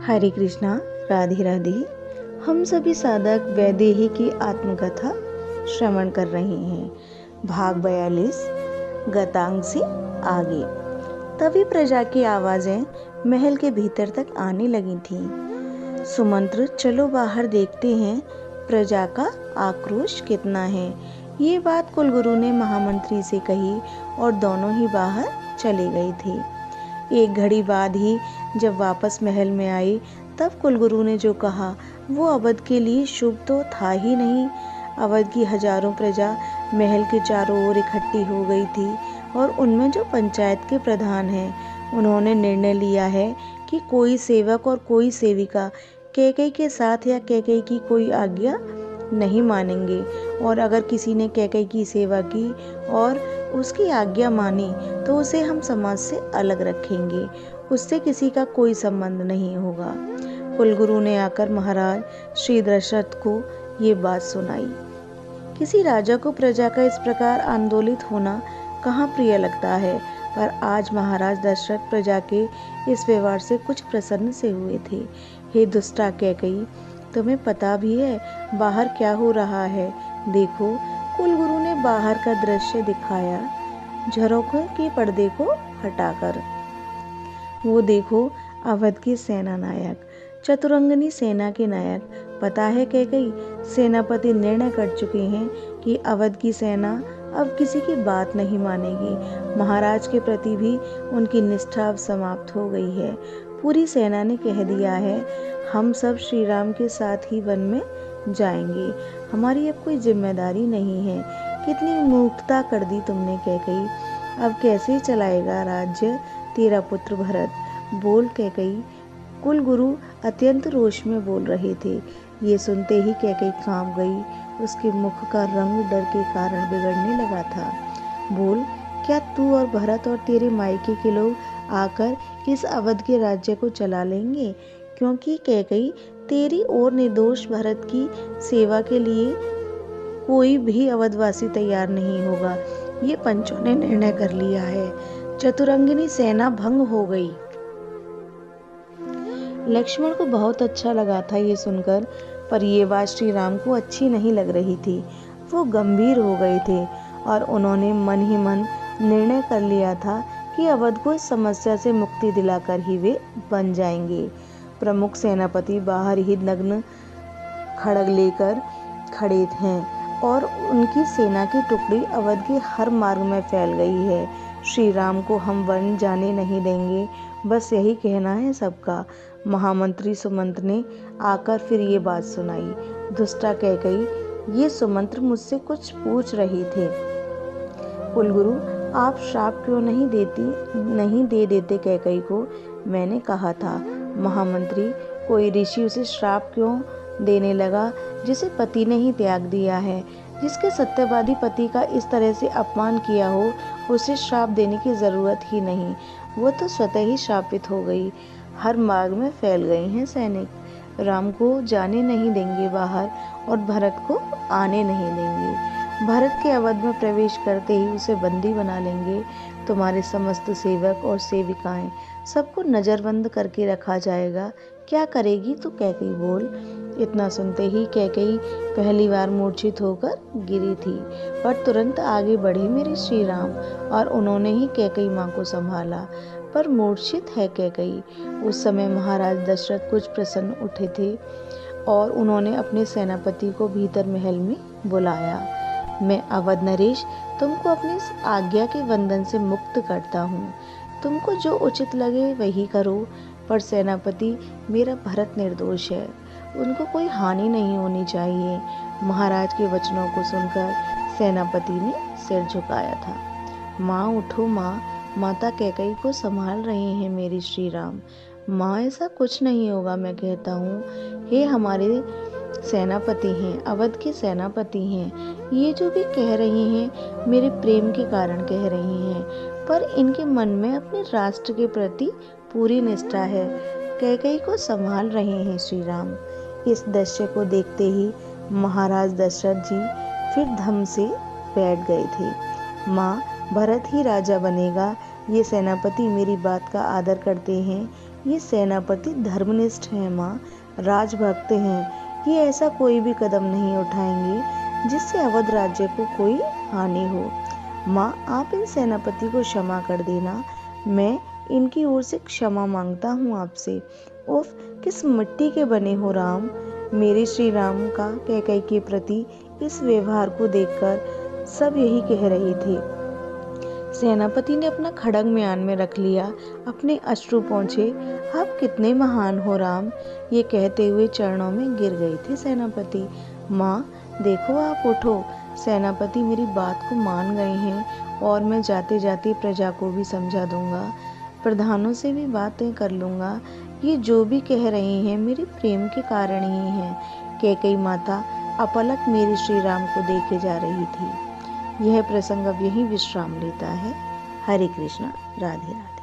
हरे कृष्णा, राधे राधे। हम सभी साधक वैदेही की आत्मकथा श्रवण कर रहे हैं। भाग 42 गतांग से आगे। तभी प्रजा की आवाजें महल के भीतर तक आने लगी थीं। सुमंत्र, चलो बाहर देखते हैं प्रजा का आक्रोश कितना है। ये बात कुलगुरु ने महामंत्री से कही और दोनों ही बाहर चले गए थे। एक घड़ी बाद ही जब वापस महल में आई तब कुलगुरु ने जो कहा वो अवध के लिए शुभ तो था ही नहीं। अवध की हजारों प्रजा महल के चारों ओर इकट्ठी हो गई थी और उनमें जो पंचायत के प्रधान हैं उन्होंने निर्णय लिया है कि कोई सेवक और कोई सेविका कैकेयी के साथ या कैकेयी की कोई आज्ञा नहीं मानेंगे, और अगर किसी ने कैकेयी की सेवा की और उसकी आज्ञा मानी तो उसे हम समाज से अलग रखेंगे, उससे किसी का कोई संबंध नहीं होगा। कुलगुरु ने आकर महाराज श्री दशरथ को ये बात सुनाई। किसी राजा को प्रजा का इस प्रकार आंदोलित होना कहाँ प्रिय लगता है, पर आज महाराज दशरथ प्रजा के इस व्यवहार से कुछ प्रसन्न से हुए थे। हे दुष्टा कैकेयी, तुम्हें पता भी है बाहर क्या हो रहा है? देखो, कुलगुरु ने बाहर का दृश्य दिखाया झरोखे के पर्दे को हटाकर। वो देखो, अवध के सेना नायक, चतुरंगनी सेना के नायक। पता है कैकेयी, सेनापति निर्णय कर चुके हैं कि अवध की सेना अब किसी की बात नहीं मानेगी। महाराज के प्रति भी उनकी निष्ठा अब समाप्त हो गई है। पूरी सेना ने कह दिया है हम सब श्री राम के साथ ही वन में जाएंगे, हमारी अब कोई जिम्मेदारी नहीं है। कितनी मूर्खता कर दी तुमने कैकेयी, अब कैसे चलाएगा राज्य तेरा पुत्र भरत? बोल कैकेयी। कुलगुरु अत्यंत रोष में बोल रहे थे। ये सुनते ही कैकेयी कांप गई। उसके मुख का रंग डर के कारण बिगड़ने लगा था। बोल, क्या तू और भरत और तेरे मायके के लोग आकर इस अवध के राज्य को चला लेंगे? क्योंकि कैकेयी, तेरी और निर्दोष भरत की सेवा के लिए कोई भी अवधवासी तैयार नहीं होगा। ये पंचों ने निर्णय कर लिया है। चतुरंगिनी सेना भंग हो गई। लक्ष्मण को बहुत अच्छा लगा था ये सुनकर, पर ये बात श्री राम को अच्छी नहीं लग रही थी। वो गंभीर हो गए थे और उन्होंने मन ही मन निर्णय कर लिया था कि अवध को इस समस्या से मुक्ति दिलाकर ही वे बन जाएंगे। प्रमुख सेनापति बाहर ही नग्न खड्ग लेकर खड़े हैं और उनकी सेना की टुकड़ी अवध के हर मार्ग में फैल गई है। श्री राम को हम वन जाने नहीं देंगे, बस यही कहना है सबका। महामंत्री सुमंत्र ने आकर फिर ये बात सुनाई। दुष्टा कैकेयी, ये सुमंत्र मुझसे कुछ पूछ रही थे। कुलगुरु, आप श्राप क्यों नहीं दे देते कैकेयी को? मैंने कहा था। महामंत्री, कोई ऋषि उसे श्राप क्यों देने लगा जिसे पति ने ही त्याग दिया है? जिसके सत्यवादी पति का इस तरह से अपमान किया हो उसे श्राप देने की जरूरत ही नहीं। वो तो स्वतः ही श्रापित हो गई। हर मार्ग में फैल गए हैं सैनिक। राम को जाने नहीं देंगे बाहर और भरत को आने नहीं देंगे। भरत के अवध में प्रवेश करते ही उसे बंदी बना लेंगे। तुम्हारे समस्त सेवक और सेविकाएं सबको नजरबंद करके रखा जाएगा। क्या करेगी तू कैकेयी, बोल। इतना सुनते ही कैकेयी पहली बार मूर्छित होकर गिरी थी, पर तुरंत आगे बढ़े मेरे श्री राम और उन्होंने ही कैकेयी माँ को संभाला। पर मूर्छित है कैकेयी। उस समय महाराज दशरथ कुछ प्रसन्न उठे थे और उन्होंने अपने सेनापति को भीतर महल में बुलाया। मैं अवध नरेश तुमको अपनी आज्ञा के बंधन से मुक्त करता हूँ। तुमको जो उचित लगे वही करो, पर सेनापति, मेरा भरत निर्दोष है, उनको कोई हानि नहीं होनी चाहिए। महाराज के वचनों को सुनकर सेनापति ने सिर झुकाया था। माँ उठो माँ, माता कैकेयी को संभाल रहे हैं मेरे श्री राम। माँ, ऐसा कुछ नहीं होगा, मैं कहता हूँ। हे हमारे सेनापति हैं, अवध के सेनापति हैं, ये जो भी कह रहे हैं मेरे प्रेम के कारण कह रहे हैं, पर इनके मन में अपने राष्ट्र के प्रति पूरी निष्ठा है। कैकेयी को संभाल रहे हैं श्री राम। इस दृश्य को देखते ही महाराज दशरथ जी फिर धम से बैठ गए थे। माँ, भरत ही राजा बनेगा, ये सेनापति मेरी बात का आदर करते हैं। ये सेनापति धर्मनिष्ठ हैं माँ, राजभक्त हैं। ये ऐसा कोई भी कदम नहीं उठाएंगे जिससे अवध राज्य को कोई हानि हो। माँ, आप इन सेनापति को क्षमा कर देना। मैं इनकी ओर से क्षमा मांगता हूँ आपसे। उफ, किस मिट्टी के बने हो राम। मेरे श्री राम का कैकेयी के प्रति इस व्यवहार को देखकर सब यही कह रहे थे। सेनापति ने अपना खड्ग म्यान में रख लिया, अपने अश्रु पोंछे। आप कितने महान हो राम, ये कहते हुए चरणों में गिर गए थे सेनापति। माँ देखो, आप उठो। सेनापति मेरी बात को मान गए हैं और मैं जाते जाते प्रजा को भी समझा दूंगा, प्रधानों से भी बातें कर लूंगा। ये जो भी कह रहे हैं मेरे प्रेम के कारण ही हैं। कैकेयी माता अपलक मेरे श्री राम को देखे जा रही थी। यह प्रसंग अब यहीं विश्राम लेता है। हरे कृष्णा, राधे राधे।